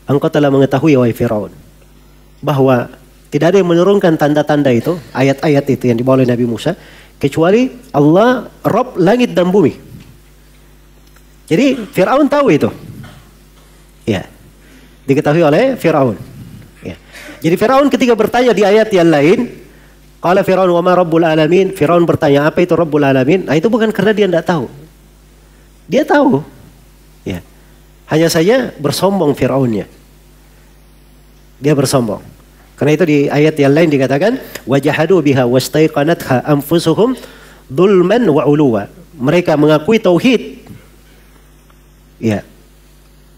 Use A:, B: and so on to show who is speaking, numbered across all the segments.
A: engkau telah mengetahui wahai Firaun bahwa tidak ada yang menurunkan tanda-tanda itu, ayat-ayat itu yang dibawa oleh Nabi Musa, kecuali Allah Rabb langit dan bumi. Jadi Firaun tahu itu. Ya. Diketahui oleh Firaun. Ya. Jadi Firaun ketika bertanya di ayat yang lain, qala Firaun wa ma rabbul alamin, Firaun bertanya apa itu Rabbul Alamin? Nah, itu bukan karena dia tidak tahu. Dia tahu. Ya. Hanya saja bersombong Firaunnya. Dia bersombong. Karena itu di ayat yang lain dikatakan wajahadu biha wastaiqanatha anfusuhum dzulman wa uluwa. Mereka mengakui tauhid. Ya.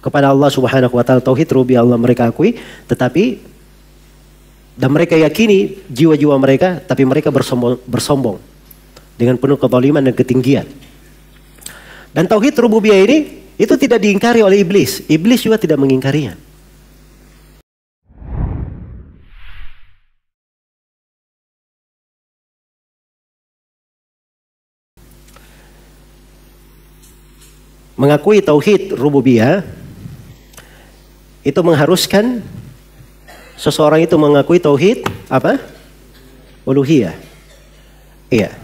A: Kepada Allah Subhanahu wa taala, tauhid rububiyah Allah mereka akui, tetapi dan mereka yakini jiwa-jiwa mereka, tapi mereka bersombong dengan penuh kezaliman dan ketinggian. Dan tauhid rububiyah ini itu tidak diingkari oleh iblis. Iblis juga tidak mengingkarinya. Mengakui tauhid rububiyah itu mengharuskan seseorang itu mengakui tauhid apa? Uluhiyah. Iya.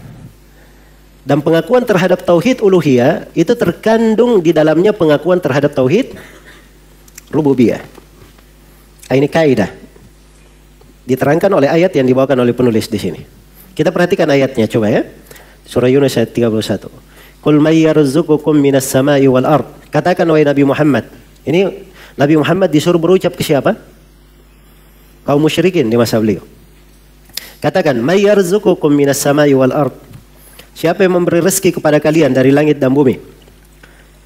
A: Dan pengakuan terhadap tauhid uluhiyah itu terkandung di dalamnya pengakuan terhadap tauhid rububiyah. Ini kaidah. Diterangkan oleh ayat yang dibawakan oleh penulis di sini. Kita perhatikan ayatnya coba ya. Surah Yunus ayat 31. Qul may yarzuqukum minas sama'i wal ard. Katakan wahai Nabi Muhammad. Ini Nabi Muhammad disuruh berucap ke siapa? Kaum musyrikin di masa beliau. Katakan may yarzuqukum minas sama'i wal ard. Siapa yang memberi rezeki kepada kalian dari langit dan bumi?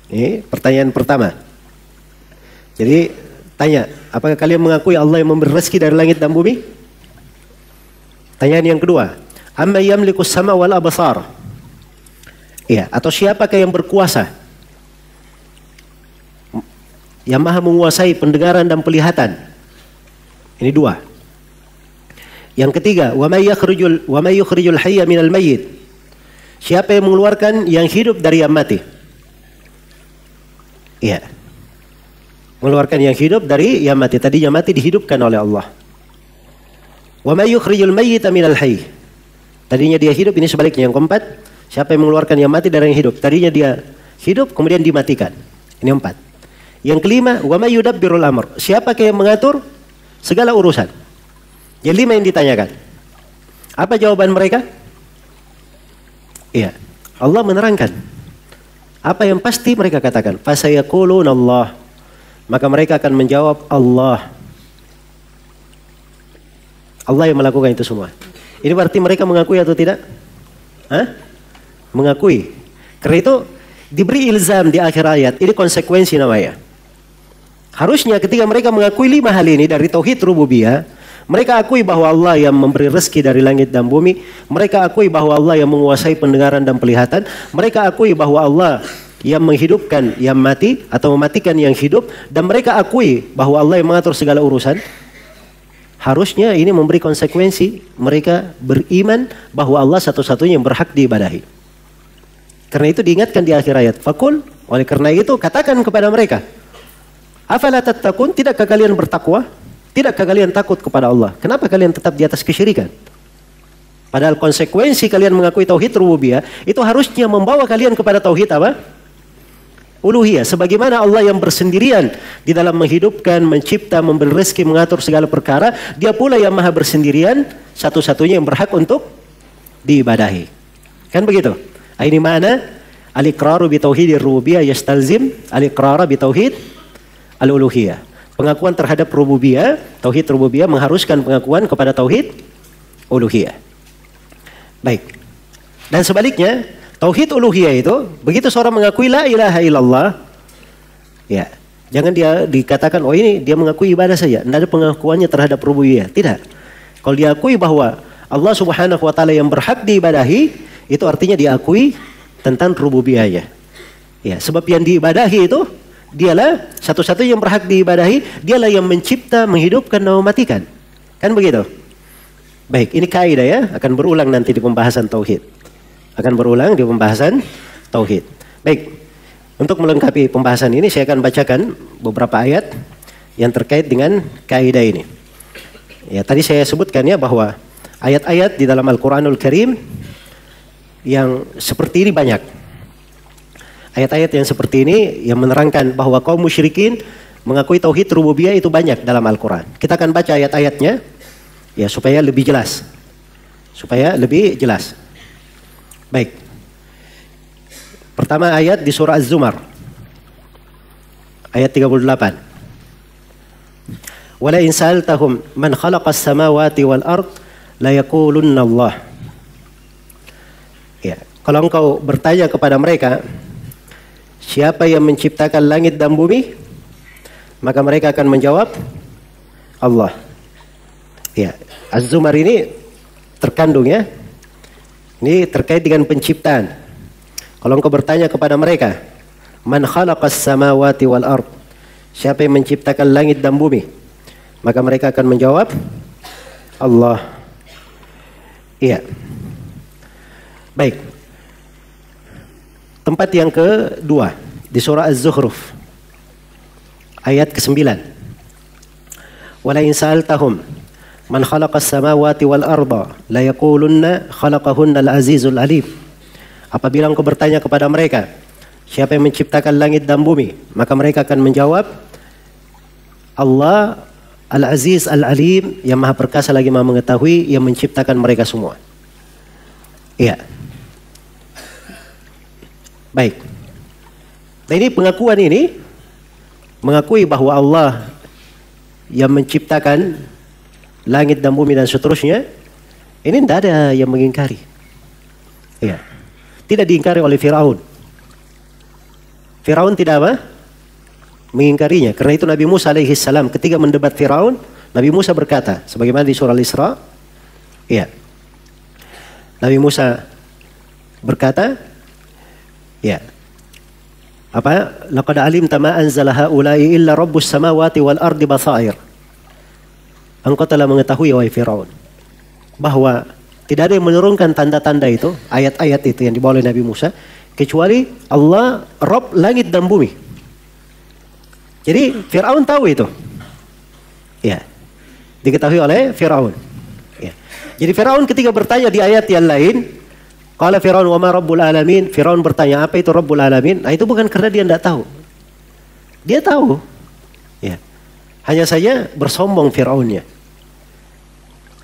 A: Ini pertanyaan pertama. Jadi tanya, apakah kalian mengakui Allah yang memberi rezeki dari langit dan bumi? Tanyaan yang kedua, amma yamlikus sama wal absar. Ya, atau siapakah yang berkuasa? Yang maha menguasai pendengaran dan penglihatan. Ini dua. Yang ketiga, wa may yukhrijul hayya minal mayyit. Siapa yang mengeluarkan yang hidup dari yang mati? Iya. Mengeluarkan yang hidup dari yang mati. Tadinya mati dihidupkan oleh Allah. Wa may yukhrijul mayyita minal hayy. Tadinya dia hidup, ini sebaliknya. Yang keempat, siapa yang mengeluarkan yang mati dari yang hidup? Tadinya dia hidup, kemudian dimatikan. Ini 4. Yang kelima, wa may yudabbirul amr. Siapakah yang mengatur segala urusan? Yang 5 yang ditanyakan. Apa jawaban mereka? Iya, Allah menerangkan. Apa yang pasti mereka katakan? Fasayaquluna Allah. Maka mereka akan menjawab Allah. Allah yang melakukan itu semua. Ini berarti mereka mengakui atau tidak? Hah? Mengakui. Karena itu diberi ilzam di akhir ayat. Ini konsekuensi namanya. Harusnya ketika mereka mengakui 5 hal ini dari tauhid rububiyah, mereka akui bahwa Allah yang memberi rezeki dari langit dan bumi. Mereka akui bahwa Allah yang menguasai pendengaran dan penglihatan. Mereka akui bahwa Allah yang menghidupkan yang mati atau mematikan yang hidup. Dan mereka akui bahwa Allah yang mengatur segala urusan. Harusnya ini memberi konsekuensi. Mereka beriman bahwa Allah satu-satunya yang berhak diibadahi. Karena itu diingatkan di akhir ayat. Fakul, oleh karena itu katakan kepada mereka. Afala tattaqun, tidakkah kalian bertakwa? Tidakkah kalian takut kepada Allah? Kenapa kalian tetap di atas kesyirikan? Padahal konsekuensi kalian mengakui tauhid rububiyah itu harusnya membawa kalian kepada tauhid apa? Uluhiyah. Sebagaimana Allah yang bersendirian di dalam menghidupkan, mencipta, memberi rezeki, mengatur segala perkara, Dia pula yang maha bersendirian, satu-satunya yang berhak untuk diibadahi. Kan begitu? Ini mana? Al-iqraru bi tauhidir rububiyah yastalzim al-iqrara bi tauhid al-uluhiyah. Pengakuan terhadap rububiyah, tauhid rububiyah mengharuskan pengakuan kepada tauhid uluhiyah. Baik. Dan sebaliknya, tauhid uluhiyah itu, begitu seorang mengakui la ilaha illallah, ya, jangan dia dikatakan, oh ini dia mengakui ibadah saja, tidak ada pengakuannya terhadap rububiyah. Tidak. Kalau diakui bahwa Allah Subhanahu wa taala yang berhak diibadahi, itu artinya diakui tentang rububiyahnya. Ya, sebab yang diibadahi itu Dialah satu-satunya yang berhak diibadahi. Dialah yang mencipta, menghidupkan dan mematikan. Kan begitu? Baik, ini kaidah ya. Akan berulang nanti di pembahasan tauhid. Akan berulang di pembahasan tauhid. Baik, untuk melengkapi pembahasan ini saya akan bacakan beberapa ayat yang terkait dengan kaidah ini. Ya, tadi saya sebutkan ya bahwa ayat-ayat di dalam Al-Quranul Karim yang seperti ini banyak. Ayat-ayat yang seperti ini yang menerangkan bahwa kaum musyrikin mengakui tauhid rububiyah itu banyak dalam Al-Quran. Kita akan baca ayat-ayatnya ya supaya lebih jelas. Baik. Pertama ayat di surah Az-Zumar. Ayat 38. Wala in sa'altahum man khalaqas samawati wal ard la yaqulunna Allah. Ya, kalau engkau bertanya kepada mereka, siapa yang menciptakan langit dan bumi? Maka mereka akan menjawab, Allah. Ya, Az-Zumar ini terkandung ya. Ini terkait dengan penciptaan. Kalau engkau bertanya kepada mereka, man khalaqas samawati wal ard? Siapa yang menciptakan langit dan bumi? Maka mereka akan menjawab, Allah. Iya. Baik. Tempat yang kedua di surah Az-Zukhruf ayat ke-9. Wala in sa'altahum man khalaqas samawati wal arda la yaqulunna khalaqahunna al-azizul alim. Apabila engkau bertanya kepada mereka, siapa yang menciptakan langit dan bumi? Maka mereka akan menjawab, Allah Al-Aziz Al-Alim, yang maha perkasa lagi maha mengetahui, yang menciptakan mereka semua. Iya. Baik. Nah, ini pengakuan ini mengakui bahwa Allah yang menciptakan langit dan bumi dan seterusnya, ini tidak ada yang mengingkari. Iya. Tidak diingkari oleh Firaun. Firaun tidak apa? Mengingkarinya. Karena itu Nabi Musa alaihi salam ketika mendebat Firaun, Nabi Musa berkata, sebagaimana di surah Al-Isra, iya. Nabi Musa berkata, ya. Apa? Laqad alimta ma anzala haula'i illa rabbus samawati wal ardi basair. Engkau telah mengetahui wahai Firaun bahwa tidak ada yang menurunkan tanda-tanda itu, ayat-ayat itu yang dibawa oleh Nabi Musa, kecuali Allah Rabb langit dan bumi. Jadi Firaun tahu itu. Ya. Diketahui oleh Firaun. Ya. Jadi Firaun ketika bertanya di ayat yang lain, qala Firaun wa ma rabbul alamin? Firaun bertanya, apa itu Rabbul alamin? Nah, itu bukan karena dia tidak tahu. Dia tahu. Ya. Hanya saja bersombong Firaunnya.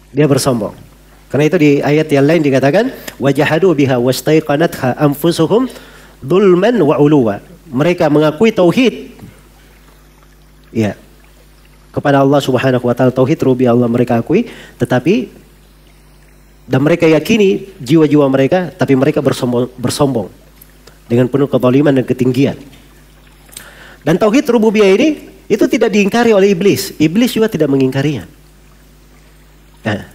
A: Dia bersombong. Karena itu di ayat yang lain dikatakan, wajahadu biha wastaiqanatha anfusuhum dzulman wa uluwa. Mereka mengakui tauhid. Ya. Kepada Allah Subhanahu wa taala, tauhid rububiyah Allah mereka akui, tetapi dan mereka yakini jiwa-jiwa mereka, tapi mereka bersombong dengan penuh kezaliman dan ketinggian. Dan tauhid rububiyah ini itu tidak diingkari oleh iblis. Iblis juga tidak mengingkarinya. Nah,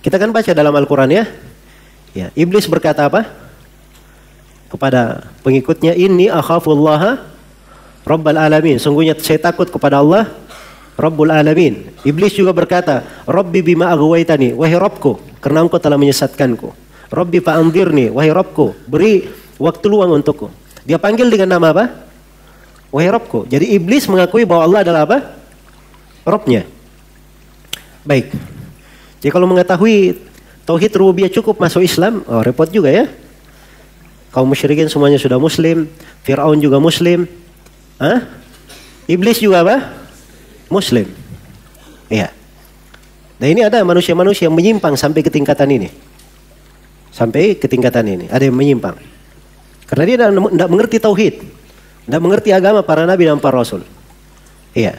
A: kita kan baca dalam Al-Quran ya. Ya, iblis berkata apa? Kepada pengikutnya, inni akhafullaha rabbal alamin. Sungguhnya saya takut kepada Allah Rabbul alamin. Iblis juga berkata, Rabbi bima aghwaytani, wahai Rabbku, karena engkau telah menyesatkanku. Rabbi fa'anzirni, wahai Rabbku, beri waktu luang untukku. Dia panggil dengan nama apa? Wahai Rabbku. Jadi iblis mengakui bahwa Allah adalah apa? Rabbnya. Baik. Jadi kalau mengetahui tauhid rububiyah cukup masuk Islam, oh repot juga ya. Kaum musyrikin semuanya sudah muslim, Firaun juga muslim. Hah? Iblis juga apa? Muslim. Iya. Nah, ini ada manusia-manusia yang menyimpang sampai ke tingkatan ini. Sampai ke tingkatan ini, ada yang menyimpang. Karena dia tidak mengerti tauhid. Tidak mengerti agama para nabi dan para rasul. Iya.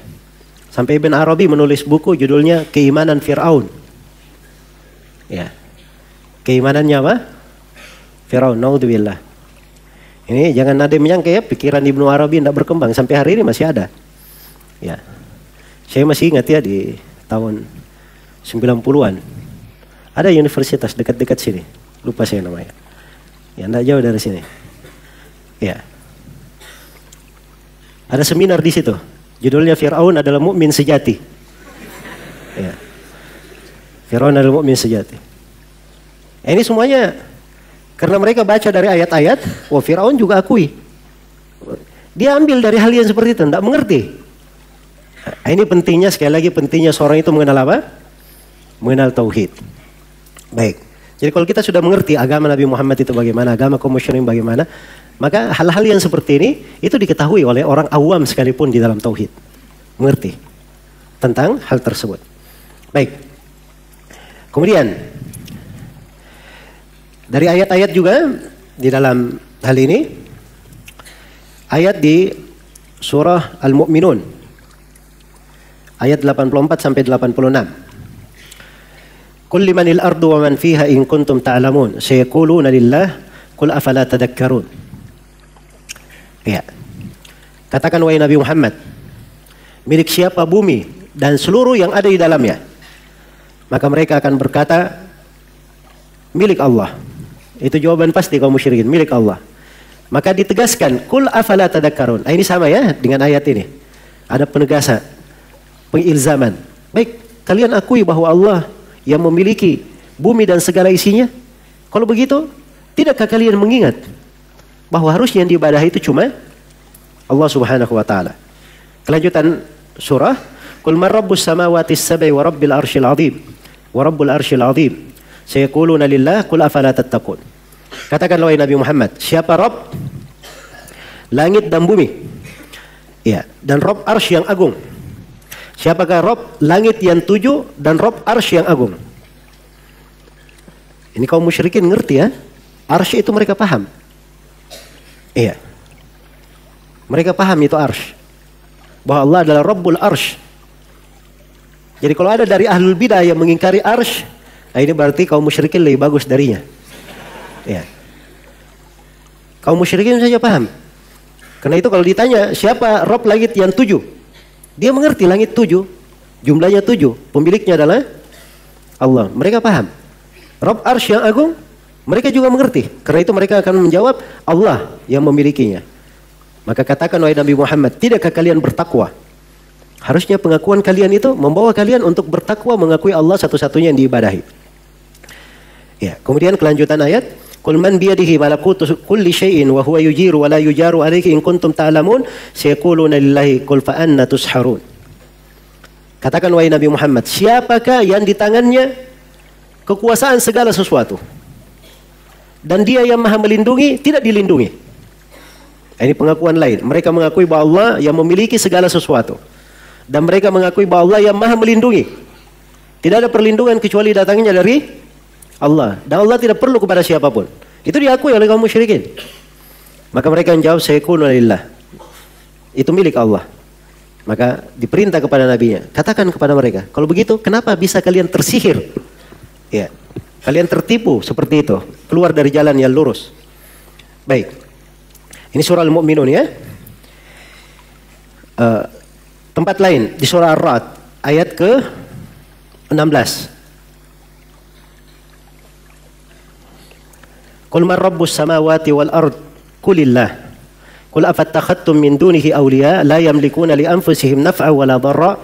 A: Sampai Ibn Arabi menulis buku judulnya Keimanan Fir'aun. Ya. Keimanannya apa? Firaun, naudzubillah. Ini jangan ada yang menyangka ya pikiran Ibnu Arabi tidak berkembang, sampai hari ini masih ada. Ya. Saya masih ingat ya di tahun 90-an. Ada universitas dekat-dekat sini. Lupa saya namanya. Ya, tidak jauh dari sini. Ya. Ada seminar di situ. Judulnya Firaun adalah mukmin sejati. Ya. Firaun adalah mukmin sejati. Ini semuanya karena mereka baca dari ayat-ayat, wah Firaun juga akui. Dia ambil dari hal yang seperti itu, tidak mengerti. Ini pentingnya, sekali lagi pentingnya seorang itu mengenal apa? Mengenal tauhid. Baik. Jadi kalau kita sudah mengerti agama Nabi Muhammad itu bagaimana, agama kaum musyrikin bagaimana, maka hal-hal yang seperti ini itu diketahui oleh orang awam sekalipun di dalam tauhid. Mengerti tentang hal tersebut. Baik. Kemudian dari ayat-ayat juga di dalam hal ini, ayat di surah Al-Mu'minun ayat 84 sampai 86. Qul limanil ardu wa man fiha in kuntum ta'lamun sayaquluna lillah qul afala tadhakkarun. Ya. Katakan wahai Nabi Muhammad, milik siapa bumi dan seluruh yang ada di dalamnya? Maka mereka akan berkata, milik Allah. Itu jawaban pasti kaum musyrikin, milik Allah. Maka ditegaskan, qul afala tadhakkarun. Ini sama ya dengan ayat ini. Ada penegasan, pengilzaman. Baik, kalian akui bahwa Allah yang memiliki bumi dan segala isinya. Kalau begitu, tidakkah kalian mengingat bahwa harusnya yang diibadahi itu cuma Allah Subhanahu wa taala? Kelanjutan surah, qul man rabbus samawati as-sab'i wa rabbil arsyil 'azim wa rabbul arsyil 'azim sayaquluna lillah qul afala tattaqun. Katakanlah wahai Nabi Muhammad, siapa Rabb langit dan bumi? Ya, dan Rabb arsy yang agung. Siapakah Rabb langit yang 7 dan Rabb arsy yang agung? Ini kaum musyrikin ngerti ya? Arsy itu mereka paham. Iya. Mereka paham itu arsy. Bahwa Allah adalah Rabbul arsy. Jadi kalau ada dari ahlul bidah yang mengingkari arsy, nah ini berarti kaum musyrikin lebih bagus darinya. Iya. Kaum musyrikin saja paham. Karena itu kalau ditanya siapa Rabb langit yang 7? Dia mengerti langit 7, jumlahnya 7, pemiliknya adalah Allah. Mereka paham. Rabb arsy yang agung, mereka juga mengerti. Karena itu mereka akan menjawab Allah yang memilikinya. Maka katakan wahai Nabi Muhammad, tidakkah kalian bertakwa? Harusnya pengakuan kalian itu membawa kalian untuk bertakwa, mengakui Allah satu-satunya yang diibadahi. Ya, kemudian kelanjutan ayat, qul man biyadihi malakutu kulli syai'in wa huwa yujiru wa la yujaru alayhi in kuntum ta'lamun sayaquluna lillahi qul fa anna tusharun. Katakan wahai Nabi Muhammad, siapakah yang di tangannya kekuasaan segala sesuatu dan dia yang maha melindungi tidak dilindungi? Ini pengakuan lain. Mereka mengakui bahwa Allah yang memiliki segala sesuatu dan mereka mengakui bahwa Allah yang maha melindungi. Tidak ada perlindungan kecuali datangnya dari Allah, dan Allah tidak perlu kepada siapapun. Itu diakui oleh kaum musyrikin. Maka mereka menjawab sayaquluna lillah. Itu milik Allah. Maka diperintah kepada nabinya, katakan kepada mereka, kalau begitu kenapa bisa kalian tersihir? Ya, kalian tertipu seperti itu, keluar dari jalan yang lurus. Baik. Ini surah Al-Mu'minun ya. Tempat lain di surah Ar-Ra'd ayat ke-16. Qul man rabbus samawati wal ard qulillah qul afattakhadtum min dunihi awliya la yamlikuna li anfusihim naf'a wala dharra.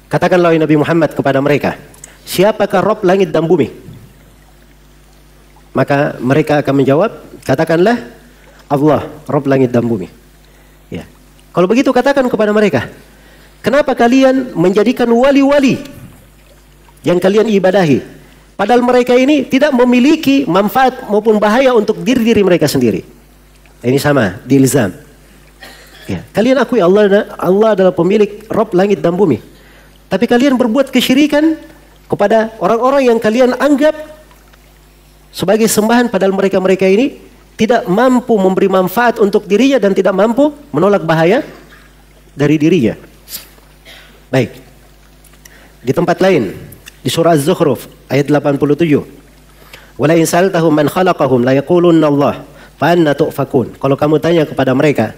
A: Katakanlah wahai Nabi Muhammad kepada mereka, siapakah Rabb langit dan bumi? Maka mereka akan menjawab, katakanlah Allah Rabb langit dan bumi. Ya. Kalau begitu katakan kepada mereka, kenapa kalian menjadikan wali-wali yang kalian ibadahi? Padahal mereka ini tidak memiliki manfaat maupun bahaya untuk diri mereka sendiri. Ini sama, diilzam. Ya, kalian akui Allah adalah pemilik Rabb langit dan bumi. Tapi kalian berbuat kesyirikan kepada orang-orang yang kalian anggap sebagai sembahan, padahal mereka ini tidak mampu memberi manfaat untuk dirinya dan tidak mampu menolak bahaya dari dirinya. Baik. Di tempat lain, di surah Az-Zukhruf ayat 87. Wala in sa'altahum man khalaqahum la yaqulunna Allah fa anna tu'fakun. Kalau kamu tanya kepada mereka,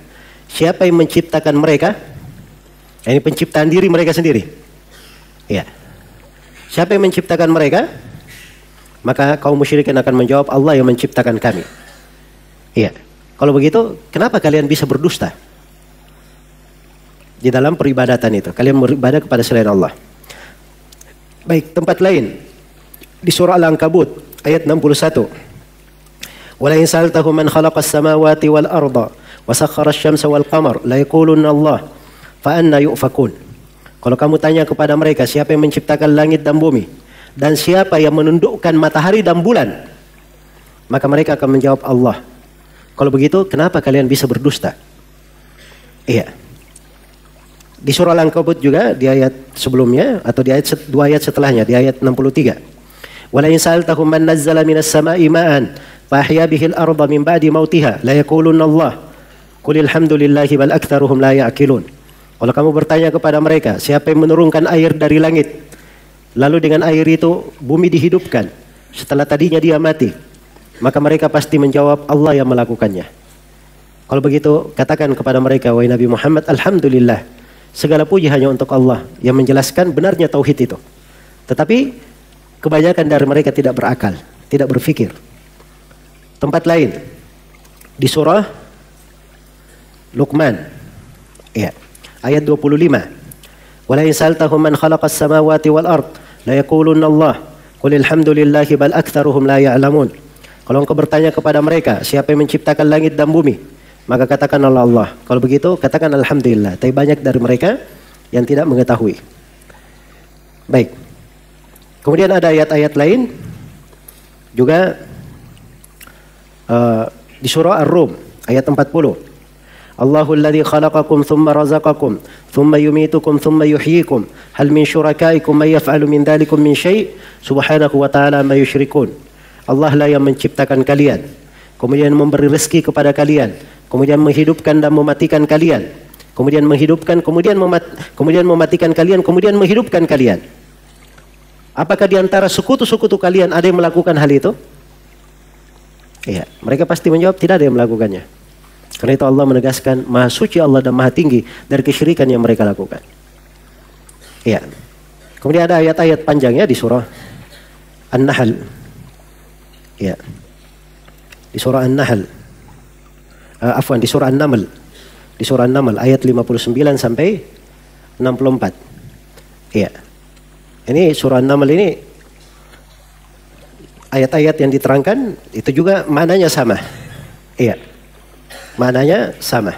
A: siapa yang menciptakan mereka? Ini penciptaan diri mereka sendiri. Ya. Siapa yang menciptakan mereka? Maka kaum musyrikin akan menjawab, Allah yang menciptakan kami. Iya. Kalau begitu, kenapa kalian bisa berdusta di dalam peribadatan itu? Kalian beribadah kepada selain Allah. Baik, tempat lain di surah Al-Ankabut ayat 61. Wala in sa'altahum man khalaqas samawati wal arda wa sakhkhara asy-syamsa wal qamar la yaqulunna Allah fa anna yufakun. Kalau kamu tanya kepada mereka siapa yang menciptakan langit dan bumi dan siapa yang menundukkan matahari dan bulan, maka mereka akan menjawab Allah. Kalau begitu kenapa kalian bisa berdusta? Iya. Di surah Al-Ankabut juga di ayat sebelumnya atau di ayat dua ayat setelahnya di ayat 63. Wala in sa'altahum man nazzala minas sama'i ma'an fa ahya bihil arda min ba'di mautiha la yaqulunna Allah. Qul alhamdulillahi bal aktsaruhum la ya'qilun. Kalau kamu bertanya kepada mereka, siapa yang menurunkan air dari langit? Lalu dengan air itu bumi dihidupkan setelah tadinya dia mati. Maka mereka pasti menjawab Allah yang melakukannya. Kalau begitu katakan kepada mereka, wahai Nabi Muhammad, alhamdulillah. Segala puji hanya untuk Allah yang menjelaskan benarnya tauhid itu. Tetapi kebanyakan dari mereka tidak berakal, tidak berfikir. Tempat lain di surah Luqman, ya, ayat 25. Wala in sa'altahum man khalaqas samawati wal ard la yaqulunna Allah. Qul alhamdulillahi bal aktsaruhum la ya'lamun. Kalau engkau bertanya kepada mereka, siapa yang menciptakan langit dan bumi? Maka katakan Allah. Kalau begitu katakan alhamdulillah. Tapi banyak dari mereka yang tidak mengetahui. Baik. Kemudian ada ayat-ayat lain juga di surah Ar-Rum ayat 40. Allahul ladzi khalaqakum thumma razaqakum thumma yumitukum thumma yuhyikum hal min syurakaikum may yaf'alu min dzalikum min syai' subhanahu wa ta'ala ma yusyrikun. Allah lah yang menciptakan kalian, kemudian memberi rezeki kepada kalian, kemudian menghidupkan dan mematikan kalian, kemudian menghidupkan, kemudian mematikan kalian, kemudian menghidupkan kalian. Apakah di antara sekutu-sekutu kalian ada yang melakukan hal itu? Iya, mereka pasti menjawab tidak ada yang melakukannya. Karena itu Allah menegaskan Maha Suci Allah dan Maha Tinggi dari kesyirikan yang mereka lakukan. Iya. Kemudian ada ayat-ayat panjangnya di surah An-Nahl. Ya. Di surah An-Nahl. Di surah An-Naml. Di surah An-Naml ayat 59 sampai 64. Iya. Ini surah An-Naml ini ayat-ayat yang diterangkan itu juga maknanya sama. Iya. Maknanya sama.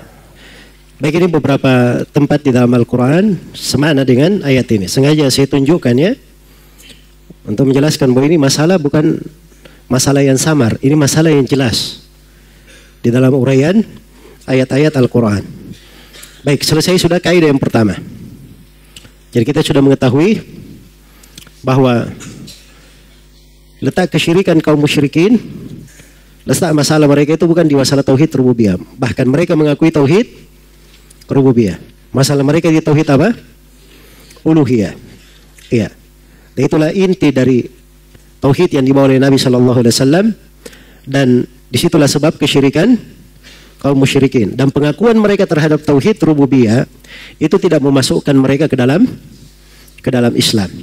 A: Baik, ini beberapa tempat di dalam Al-Quran semakna dengan ayat ini. Sengaja saya tunjukkan ya untuk menjelaskan bahwa ini masalah bukan masalah yang samar, ini masalah yang jelas di dalam uraian ayat-ayat Al-Quran. Baik, selesai sudah kaidah yang pertama. Jadi kita sudah mengetahui bahwa letak kesyirikan kaum musyrikin, letak masalah mereka itu bukan di masalah tauhid rububiyah. Bahkan mereka mengakui tauhid rububiyah. Masalah mereka di tauhid apa? Uluhiyah. Iya. Dan itulah inti dari tauhid yang dibawa oleh Nabi Shallallahu Alaihi Wasallam, dan disitulah sebab kesyirikan kaum musyrikin. Dan pengakuan mereka terhadap tauhid rububiyah itu tidak memasukkan mereka ke dalam Islam.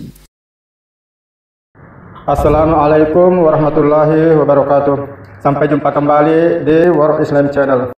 B: Assalamualaikum warahmatullahi wabarakatuh. Sampai jumpa kembali di World Islam Channel.